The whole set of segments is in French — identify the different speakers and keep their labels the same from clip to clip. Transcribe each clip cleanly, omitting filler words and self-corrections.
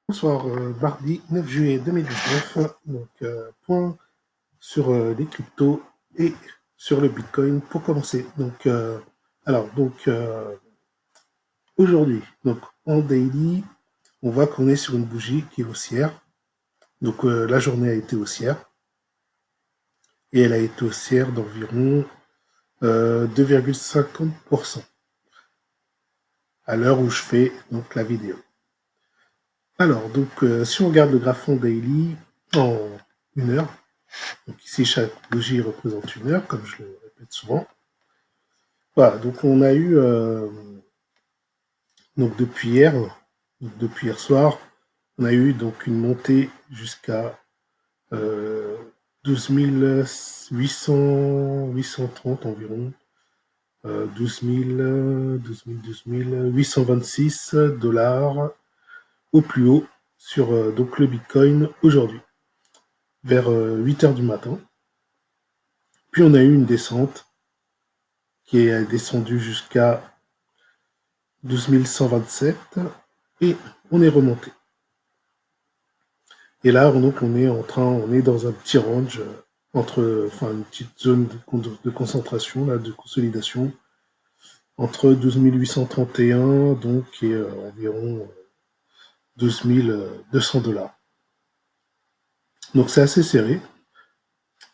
Speaker 1: Bonsoir, mardi 9 juillet 2019, point sur les cryptos et sur le Bitcoin pour commencer. Aujourd'hui, en daily, on voit qu'on est sur une bougie qui est haussière. La journée a été haussière et elle a été haussière d'environ 2,50% à l'heure où je fais la vidéo. Si on regarde le graphon daily en une heure, donc ici, chaque bougie représente une heure, comme je le répète souvent. Voilà, donc on a eu, depuis hier soir, on a eu donc une montée jusqu'à 12 830 environ, 12 826 dollars au plus haut sur le Bitcoin aujourd'hui, vers 8 heures du matin. Puis on a eu une descente qui est descendue jusqu'à 12 127 et on est remonté. Et là, on est dans un petit range une petite zone de concentration, là, de consolidation, entre 12 831 et environ 12 200 dollars. Donc c'est assez serré.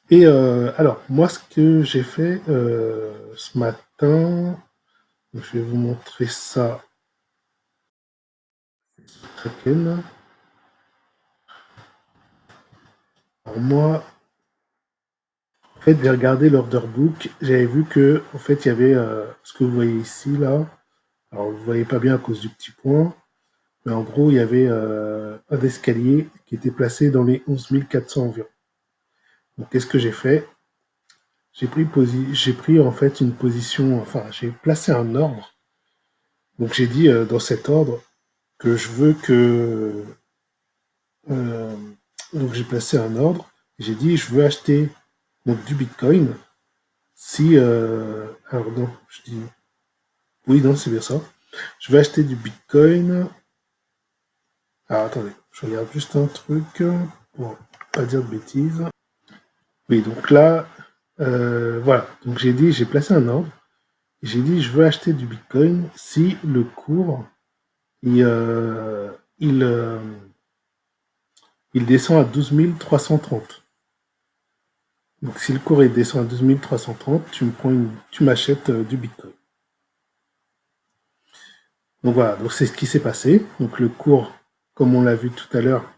Speaker 1: Et alors, moi, ce que j'ai fait ce matin, je vais vous montrer ça. Alors moi, en fait, j'ai regardé l'order book, j'avais vu que, en fait, il y avait ce que vous voyez ici, là. Alors, vous ne voyez pas bien à cause du petit point, mais en gros, il y avait un escalier qui était placé dans les 11 400 environ. Donc, qu'est-ce que j'ai fait? J'ai pris en fait une position, enfin, j'ai placé un ordre. Donc, j'ai dit dans cet ordre que je veux que. euh, donc, j'ai placé un ordre. J'ai dit, je veux acheter du Bitcoin si. Alors, non, je dis. Oui, non, c'est bien ça. Je vais acheter du Bitcoin. Alors, attendez, je regarde juste un truc pour pas dire de bêtises. Oui, donc là, voilà. Donc j'ai placé un ordre. J'ai dit, je veux acheter du Bitcoin si le cours, il, euh, il, euh, il descend à 12 330. Donc si le cours il descend à 12 330, tu m'achètes du Bitcoin. Donc voilà, donc c'est ce qui s'est passé. Donc le cours, comme on l'a vu tout à l'heure,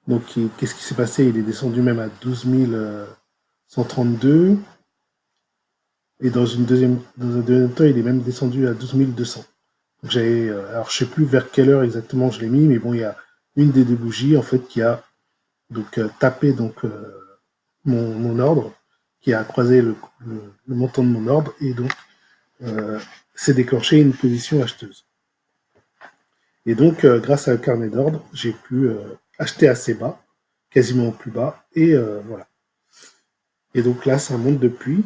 Speaker 1: donc qu'est-ce qui s'est passé? Il est descendu même à 12 132. Et dans un deuxième temps, il est même descendu à 12 200. Donc alors je sais plus vers quelle heure exactement je l'ai mis, mais bon, il y a une des deux bougies en fait qui a tapé mon ordre, qui a croisé le montant de mon ordre et donc s'est déclenché une position acheteuse. Et donc grâce à un carnet d'ordre, j'ai pu acheter assez bas, quasiment au plus bas, et voilà. Et donc là, ça monte depuis.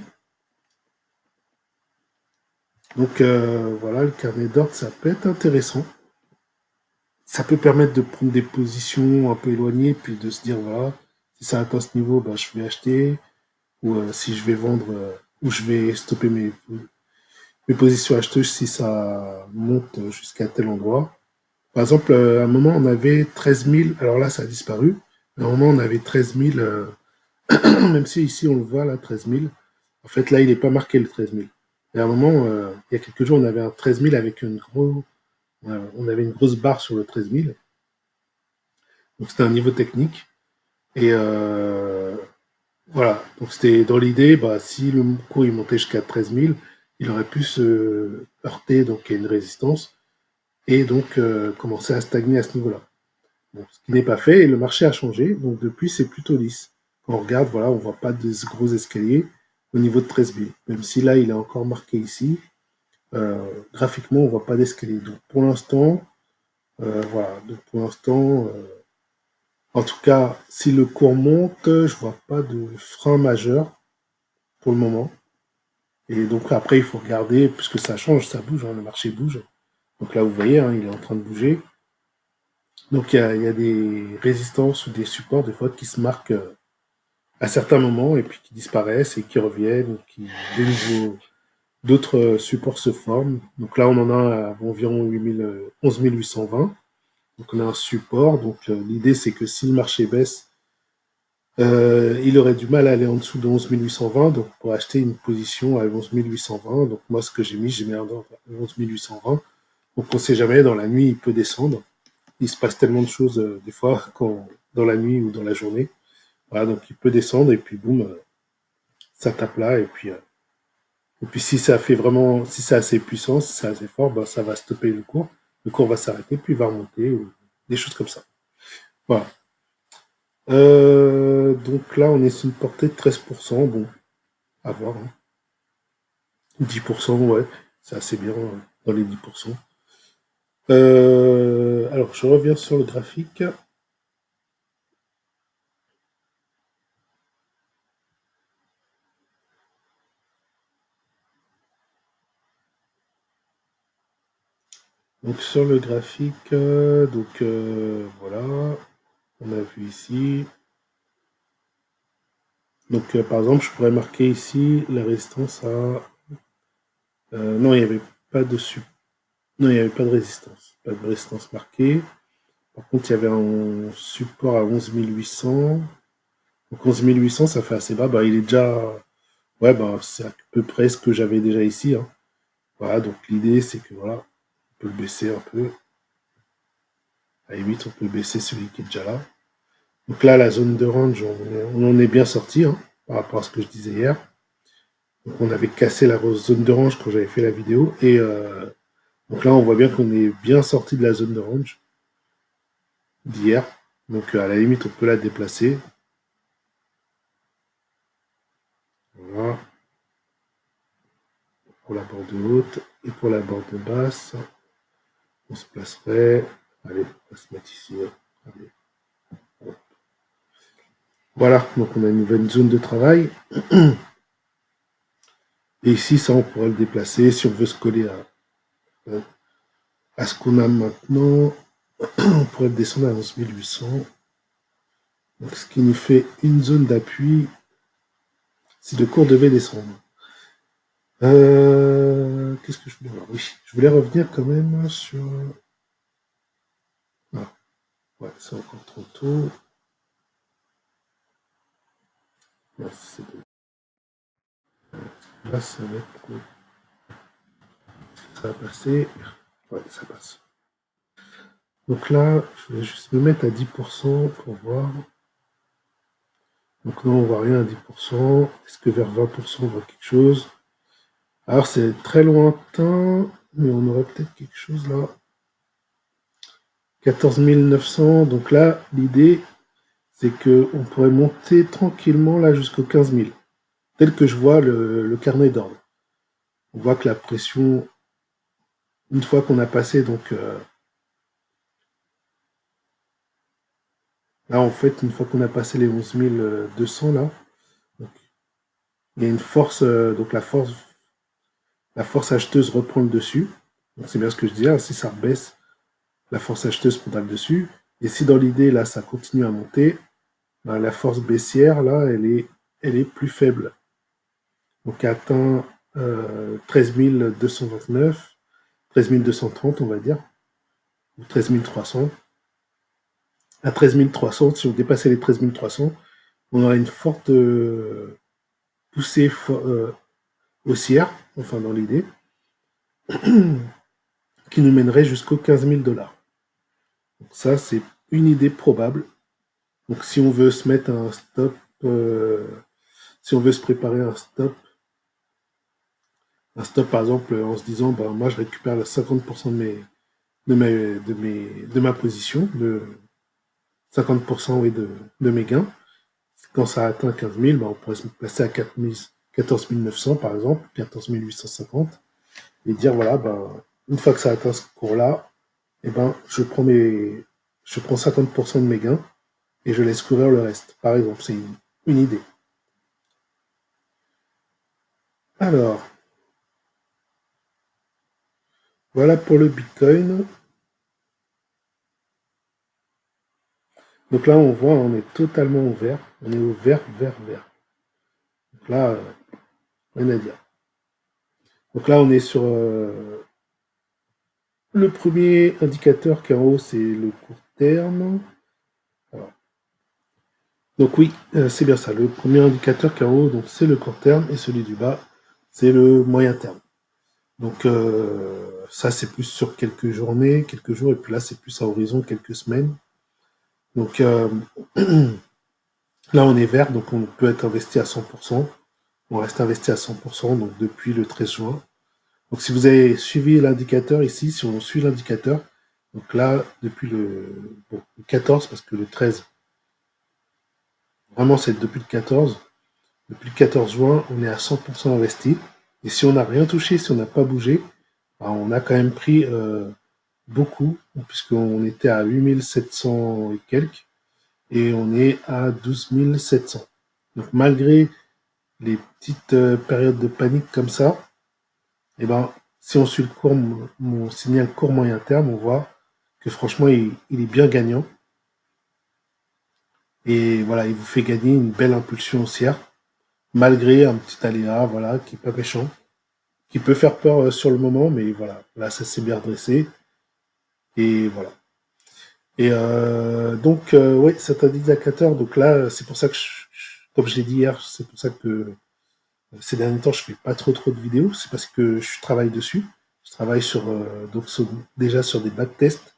Speaker 1: Donc voilà, le carnet d'ordre, ça peut être intéressant. Ça peut permettre de prendre des positions un peu éloignées, puis de se dire, voilà, si ça atteint ce niveau, ben, je vais acheter, ou si je vais vendre, ou je vais stopper mes positions acheteuses si ça monte jusqu'à tel endroit. Par exemple, à un moment, on avait 13 000, alors là, ça a disparu, mais à un moment, on avait 13 000, même si ici, on le voit, là, 13 000. En fait, là, il n'est pas marqué le 13 000. Et à un moment, il y a quelques jours, on avait un 13 000 avec on avait une grosse barre sur le 13 000. Donc c'était un niveau technique. Et voilà, donc c'était dans l'idée, bah, si le cours il montait jusqu'à 13 000, il aurait pu se heurter donc à une résistance et donc commencer à stagner à ce niveau-là. Bon, ce qui n'est pas fait et le marché a changé, donc depuis c'est plutôt lisse. Quand on regarde, voilà, on voit pas de gros escaliers au niveau de 13 000, même si là il est encore marqué ici. Graphiquement, on voit pas d'escalier. Donc pour l'instant, voilà, donc pour l'instant, en tout cas, si le cours monte, je vois pas de frein majeur pour le moment. Et donc après, il faut regarder, puisque ça change, ça bouge, hein, le marché bouge. Donc là, vous voyez, hein, il est en train de bouger. Donc il y a des résistances ou des supports, des fois, qui se marquent à certains moments et puis qui disparaissent et qui reviennent, ou qui, de nouveau, d'autres supports se forment. Donc là, on en a à environ 11 820. Donc on a un support. Donc l'idée, c'est que si le marché baisse, il aurait du mal à aller en dessous de 11 820. Donc pour acheter une position à 11 820. Donc moi, ce que j'ai mis à 11 820. Donc on ne sait jamais, dans la nuit, il peut descendre. Il se passe tellement de choses, des fois, dans la nuit ou dans la journée. Voilà, donc il peut descendre et puis boum, ça tape là. Et puis si ça fait vraiment, si c'est assez puissant, si c'est assez fort, ben, ça va stopper le cours. Le cours va s'arrêter, puis il va remonter, ou des choses comme ça. Voilà. Donc là, on est sur une portée de 13%. Bon, à voir, hein. 10%, ouais, c'est assez bien dans les 10%. Alors, je reviens sur le graphique. Donc, sur le graphique, voilà, on a vu ici. Donc, par exemple, je pourrais marquer ici la résistance à. Non, il n'y avait pas de Non, il n'y avait pas de résistance. Pas de résistance marquée. Par contre, il y avait un support à 11 800. Donc 11 800, ça fait assez bas. Bah, il est déjà. Ouais, bah, c'est à peu près ce que j'avais déjà ici, hein. Voilà, donc l'idée, c'est que voilà, on peut le baisser un peu. À la limite, on peut baisser celui qui est déjà là. Donc là, la zone de range, on en est bien sorti, hein, par rapport à ce que je disais hier. Donc on avait cassé la zone de range quand j'avais fait la vidéo. Et donc là, on voit bien qu'on est bien sorti de la zone de range d'hier. Donc à la limite, on peut la déplacer. Voilà, pour la bande haute. Et pour la bande basse, on se placerait. Allez, on va se mettre ici. Allez. Voilà, donc on a une nouvelle zone de travail. Et ici, ça, on pourrait le déplacer si on veut se coller à ce qu'on a maintenant. On pourrait le descendre à 11 800. Donc, ce qui nous fait une zone d'appui si le cours devait descendre. Qu'est-ce que je voulais voir? Oui, je voulais revenir quand même sur. Ah, ouais, c'est encore trop tôt. Ouais, là, ça va être. Ça va passer. Ouais, ça passe. Donc là, je vais juste me mettre à 10% pour voir. Donc non, on voit rien à 10%. Est-ce que vers 20%, on voit quelque chose? Alors c'est très lointain, mais on aurait peut-être quelque chose là. 14 900, donc là, l'idée, c'est qu'on pourrait monter tranquillement là jusqu'aux 15 000, tel que je vois le carnet d'ordre. On voit que la pression, une fois qu'on a passé, donc là, en fait, une fois qu'on a passé les 11 200 là, donc, il y a une force, donc la force acheteuse reprend le dessus. Donc c'est bien ce que je disais, hein, si ça rebaisse, la force acheteuse prendra le dessus. Et si dans l'idée, là, ça continue à monter, ben, la force baissière, là, elle est plus faible. Donc, elle atteint 13 229, 13 230, on va dire, ou 13 300. À 13 300, si on dépassait les 13 300, on aurait une forte poussée haussière, enfin dans l'idée, qui nous mènerait jusqu'aux 15 $. Donc ça, c'est une idée probable. Donc si on veut se mettre un stop, si on veut se préparer un stop par exemple en se disant, bah, moi je récupère le 50% de ma position, de 50% oui, de mes gains. Quand ça atteint 15 000, bah, on pourrait se placer à 14 900 par exemple, 14 850, et dire voilà, bah, une fois que ça atteint ce cours-là, eh ben, je prends 50% de mes gains et je laisse courir le reste. Par exemple, c'est une idée. Alors, Voilà pour le Bitcoin. Donc là, on voit, on est totalement au vert. On est au vert, vert, vert. Donc là, rien à dire. Donc là, on est sur le premier indicateur qui est en haut, c'est le court terme. Alors, donc oui, c'est bien ça. Le premier indicateur qui est en haut, donc c'est le court terme, et celui du bas, c'est le moyen terme. Donc ça, c'est plus sur quelques journées, quelques jours, et puis là, c'est plus à horizon quelques semaines. Donc là, on est vert, donc on peut être investi à 100%. On reste investi à 100%, donc depuis le 13 juin. Donc si vous avez suivi l'indicateur ici, si on suit l'indicateur, donc là, depuis le 14, parce que le 13, vraiment c'est depuis le 14, depuis le 14 juin, on est à 100% investi. Et si on n'a rien touché, si on n'a pas bougé, ben, on a quand même pris beaucoup, puisqu'on était à 8700 et quelques, et on est à 12 700. Donc malgré les petites périodes de panique comme ça, et ben, si on suit mon signal court moyen terme, on voit que franchement, il est bien gagnant. Et voilà, il vous fait gagner une belle impulsion haussière, malgré un petit aléa, voilà, qui est pas méchant, qui peut faire peur sur le moment, mais voilà, là, ça s'est bien redressé. Et voilà. Et donc, oui, cet indicateur, donc là, c'est pour ça que, comme je l'ai dit hier, c'est pour ça que ces derniers temps, je fais pas trop de vidéos. C'est parce que je travaille dessus. Je travaille sur, déjà sur des backtests,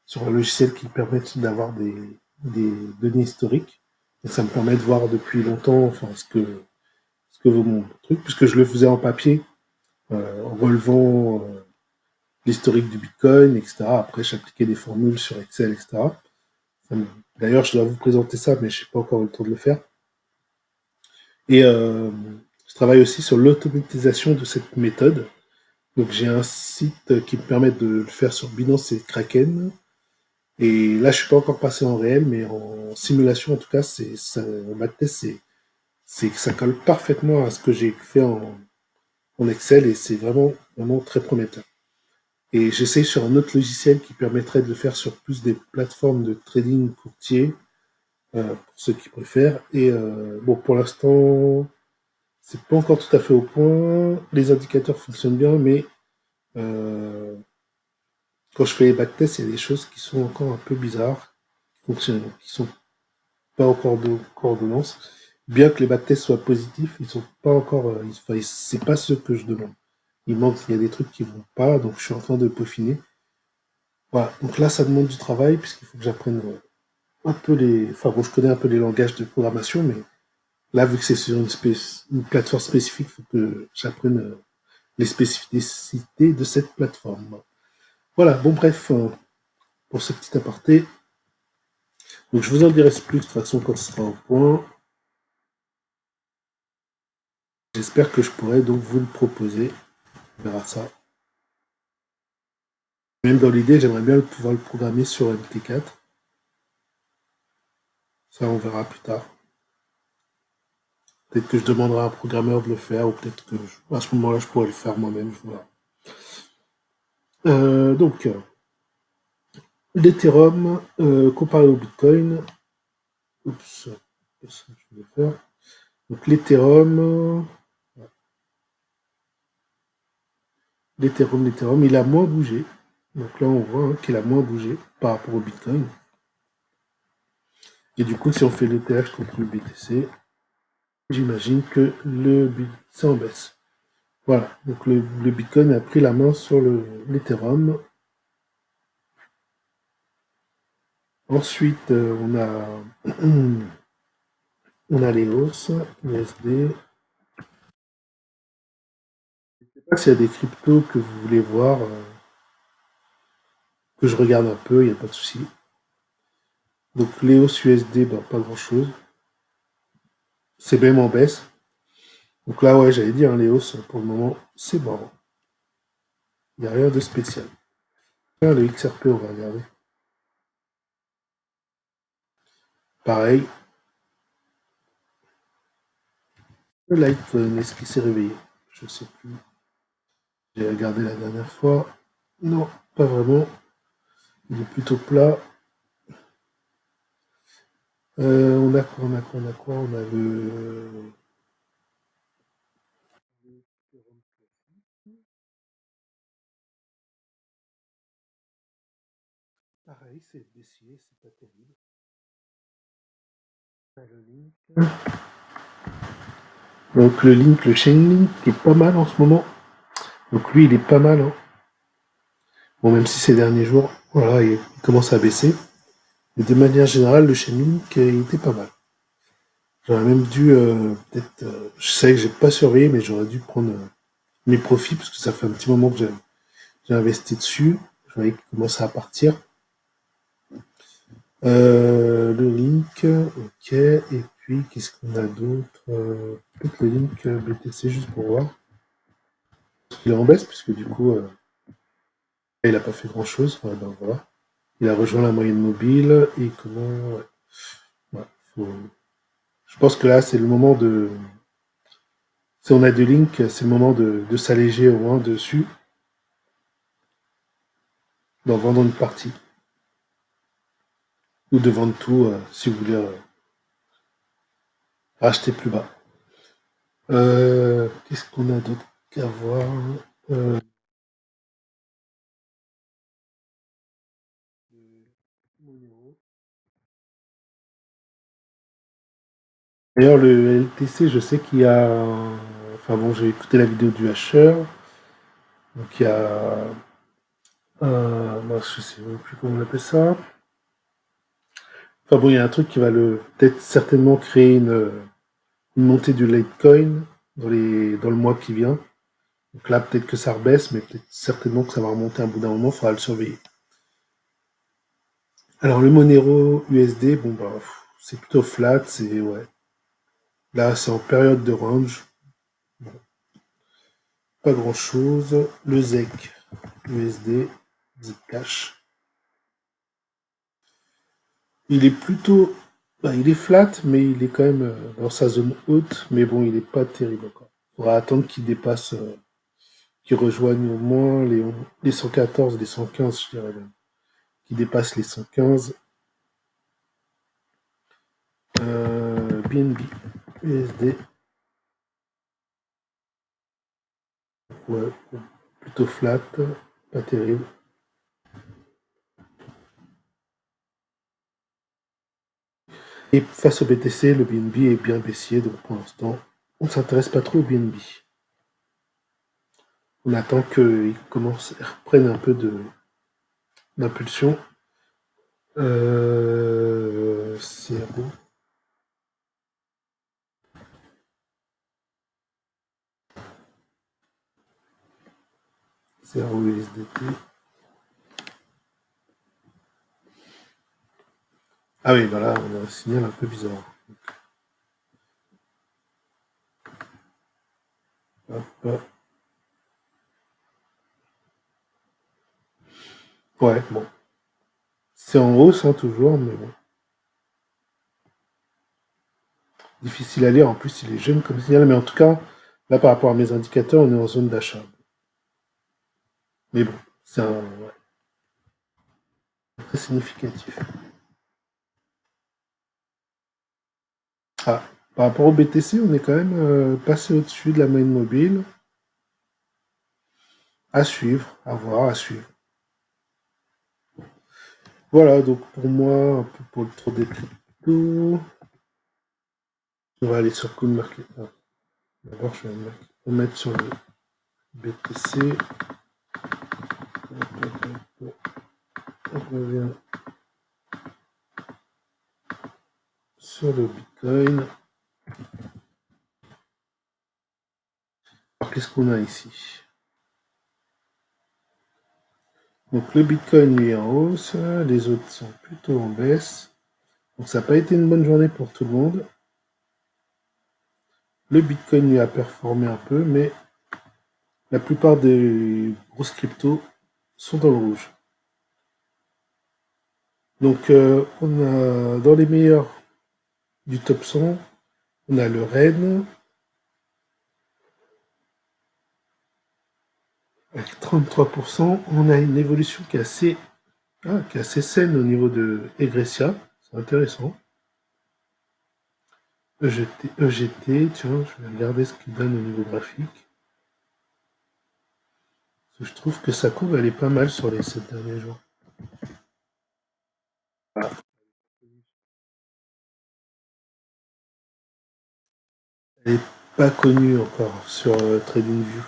Speaker 1: sur un logiciel qui permet d'avoir des données historiques. Et ça me permet de voir depuis longtemps, enfin, ce que vaut mon truc, puisque je le faisais en papier, en relevant l'historique du Bitcoin, etc. Après, j'appliquais des formules sur Excel, etc. D'ailleurs, je dois vous présenter ça, mais je n'ai pas encore eu le temps de le faire. Et je travaille aussi sur l'automatisation de cette méthode. Donc, j'ai un site qui me permet de le faire sur Binance et Kraken. Et là, je suis pas encore passé en réel, mais en simulation, en tout cas, en backtest, c'est que ça colle parfaitement à ce que j'ai fait en Excel et c'est vraiment très prometteur. Et j'essaie sur un autre logiciel qui permettrait de le faire sur plus des plateformes de trading courtier, pour ceux qui préfèrent. Et bon, pour l'instant, c'est pas encore tout à fait au point. Les indicateurs fonctionnent bien, mais euh, quand je fais les backtests, il y a des choses qui sont encore un peu bizarres, qui sont pas encore de coordonnance. Bien que les backtests soient positifs, ils sont pas encore, enfin, c'est pas ce que je demande. Il y a des trucs qui vont pas, donc je suis en train de peaufiner. Voilà, donc là, ça demande du travail, puisqu'il faut que j'apprenne un peu enfin bon, je connais un peu les langages de programmation, mais là, vu que c'est sur une plateforme spécifique, il faut que j'apprenne les spécificités de cette plateforme. Voilà, bon bref, pour ce petit aparté. Donc je vous en dirai plus de toute façon quand ce sera au point. J'espère que je pourrai donc vous le proposer. On verra ça. Même dans l'idée, j'aimerais bien pouvoir le programmer sur MT4. Ça, on verra plus tard. Peut-être que je demanderai à un programmeur de le faire, ou peut-être que à ce moment-là, je pourrais le faire moi-même. Voilà. Donc, l'Ethereum comparé au Bitcoin. Oups, qu'est-ce que je vais faire? Donc, l'Ethereum, il a moins bougé. Donc là, on voit qu'il a moins bougé par rapport au Bitcoin. Et du coup, si on fait l'ETH contre le BTC, j'imagine que c'est en baisse. Voilà, donc le Bitcoin a pris la main sur l'Ethereum. Ensuite, on a les hausses, USD. Je ne sais pas s'il y a des cryptos que vous voulez voir, que je regarde un peu, il n'y a pas de souci. Donc les hausses USD, ben, pas grand-chose. C'est même en baisse. Donc là, ouais, j'allais dire, hein, les hausses, pour le moment, c'est bon. Il n'y a rien de spécial. Ah, le XRP, on va regarder. Pareil, le Litecoin, est-ce qu'il s'est réveillé? Je ne sais plus. J'ai regardé la dernière fois. Non, pas vraiment. Il est plutôt plat. On a quoi, on a quoi, on a quoi? On a le. Pareil, c'est baissier, c'est pas terrible. On a le Link. Donc le Link, le Chain Link, qui est pas mal en ce moment. Donc lui, il est pas mal, hein. Bon, même si ces derniers jours, voilà, il commence à baisser. Mais de manière générale, le Chain Link, il était pas mal. J'aurais même dû, peut-être, je sais que j'ai pas surveillé, mais j'aurais dû prendre mes profits, parce que ça fait un petit moment que j'ai investi dessus. Je voyais qu'il commençait à partir. Le link, ok. Et puis, qu'est-ce qu'on a d'autre? Peut-être le link BTC, juste pour voir. Il est en baisse, puisque du coup, il a pas fait grand-chose. Ouais, ben voilà. Il a rejoint la moyenne mobile. Et comment... Ouais. Ouais, faut- Je pense que là, c'est le moment de... Si on a des links, c'est le moment de s'alléger au moins dessus, d'en vendre une partie. Ou de vendre tout, si vous voulez racheter plus bas. Qu'est-ce qu'on a d'autre qu'à voir? Euh, D'ailleurs, le LTC, je sais qu'il y a. Enfin bon, j'ai écouté la vidéo du hacheur. Donc il y a. Je sais même plus comment on appelle ça. Enfin bon, il y a un truc qui va peut-être certainement créer une montée du Litecoin dans le mois qui vient. Donc là, peut-être que ça rebaisse, mais peut-être certainement que ça va remonter à bout d'un moment, il faudra le surveiller. Alors le Monero USD, bon bah, c'est plutôt flat, c'est ouais. Là, c'est en période de range, pas grand-chose. Le ZEC USD, Zcash, il est plutôt, bah, il est flat, mais il est quand même dans sa zone haute, mais bon, il est pas terrible encore. Il faudra attendre qu'il dépasse, qu'il rejoigne au moins les 114, les 115, je dirais même. Qu'il dépasse les 115. BNB USD, ouais, plutôt flat, pas terrible. Et face au BTC, le BNB est bien baissier, donc pour l'instant, on ne s'intéresse pas trop au BNB. On attend qu'il commence à reprenne un peu d'impulsion. Zéro, zéro USDT. Ah oui, voilà, on a un signal un peu bizarre. Hop, hop. Ouais, bon. C'est en hausse, hein, toujours, mais bon. Difficile à lire, en plus il est jeune comme signal, mais en tout cas, là par rapport à mes indicateurs, on est en zone d'achat. Mais bon, c'est ouais, très significatif. Ah, par rapport au BTC, on est quand même passé au-dessus de la moyenne mobile. À suivre, à voir, à suivre. Voilà, donc pour moi, un peu pour le tour des cryptos, on va aller sur CoinMarket. Ah, d'abord, je vais me mettre sur le BTC. On revient sur le Bitcoin. Alors, qu'est-ce qu'on a ici? Donc, le Bitcoin lui est en hausse, les autres sont plutôt en baisse. Donc, ça n'a pas été une bonne journée pour tout le monde. Le Bitcoin lui a performé un peu, mais la plupart des grosses cryptos sont dans le rouge. Donc, on a dans les meilleurs du top 100, on a le REN. Avec 33%, on a une évolution qui est assez saine au niveau de Egretia. C'est intéressant. EGT, tiens, je vais regarder ce qu'il donne au niveau graphique. Je trouve que sa courbe, elle est pas mal sur les 7 derniers jours. Elle n'est pas connue encore sur TradingView.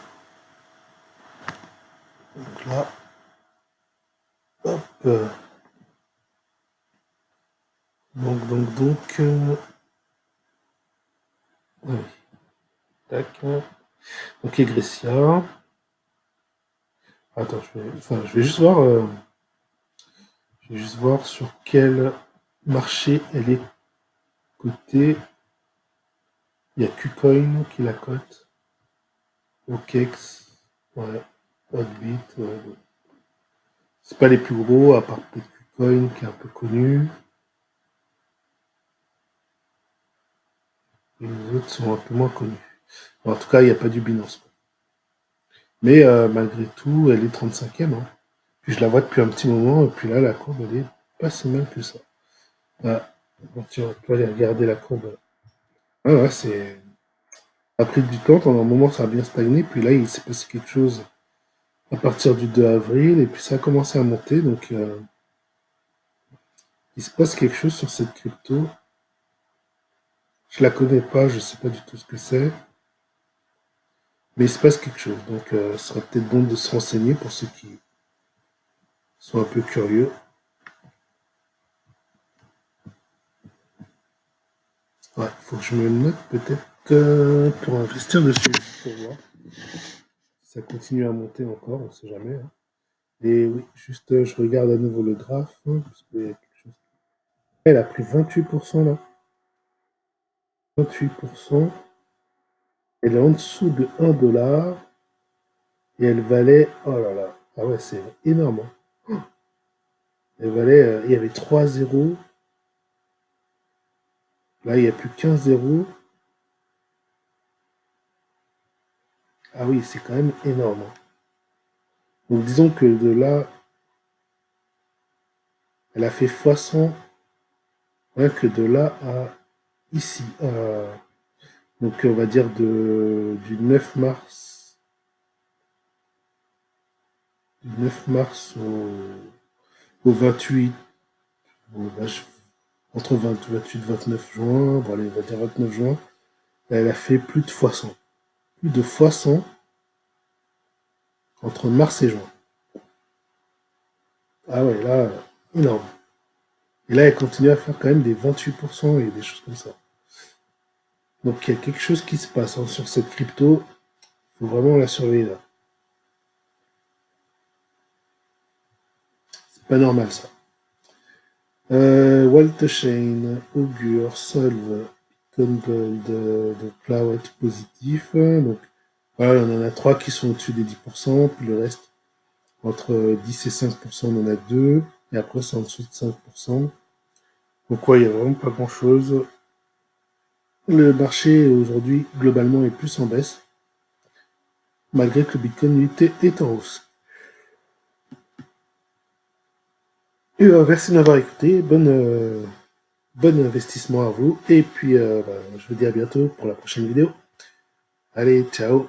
Speaker 1: Donc là, hop. Oui. Tac. Donc Egretia. Attends, je vais juste voir. Je vais juste voir sur quel marché elle est cotée. Il y a KuCoin qui la cote. OKEx. Ouais. Hotbit. Ouais. C'est pas les plus gros, à part peut-être KuCoin qui est un peu connu. Et les autres sont un peu moins connus. En tout cas, il n'y a pas du Binance, quoi. Mais malgré tout, elle est 35e. Hein. Puis je la vois depuis un petit moment, et puis là, la courbe, elle est pas si mal que ça. Ah, bon, tiens, on peut aller regarder la courbe. Ah ouais, c'est. Ça a pris du temps, pendant un moment, ça a bien stagné, puis là, il s'est passé quelque chose à partir du 2 avril, et puis ça a commencé à monter, donc il se passe quelque chose sur cette crypto. Je la connais pas, je sais pas du tout ce que c'est, mais il se passe quelque chose, donc ce serait peut-être bon de se renseigner pour ceux qui sont un peu curieux. Ouais, faut que je me le note peut-être pour investir dessus, pour voir si ça continue à monter encore, on sait jamais. Hein. Et oui, juste je regarde à nouveau le graphe, hein, parce qu'il y a quelque chose. Elle a pris 28% là. 28%. Elle est en dessous de 1 $. Et elle valait. Oh là là. Ah ouais, c'est énorme. Hein. Elle valait. Il y avait 3 zéros. Là, il n'y a plus qu'un zéro. Ah oui, c'est quand même énorme. Hein. Donc disons que de là, elle a fait x100. Rien que de là à ici. Donc on va dire du 9 mars. Du 9 mars au 28. Bon, là, entre 28 et 29 juin. Bon, allez, on va dire 29 juin. Elle a fait plus de x100. Plus de x100 entre mars et juin. Ah ouais, là, énorme. Et là, elle continue à faire quand même des 28% et des choses comme ça. Donc il y a quelque chose qui se passe hein, sur cette crypto. Il faut vraiment la surveiller là. C'est pas normal ça. Waltchain, Augur, Solve, Bitcoin Gold, donc là, ouais, tout positif. Donc voilà, on en a 3 qui sont au-dessus des 10%, puis le reste, entre 10 et 5%, on en a 2, et après c'est en dessous de 5%. Donc ouais, il n'y a vraiment pas grand-chose. Le marché aujourd'hui, globalement, est plus en baisse, malgré que le Bitcoin est en hausse. Et merci de m'avoir écouté, bon investissement à vous, et puis je vous dis à bientôt pour la prochaine vidéo. Allez, ciao!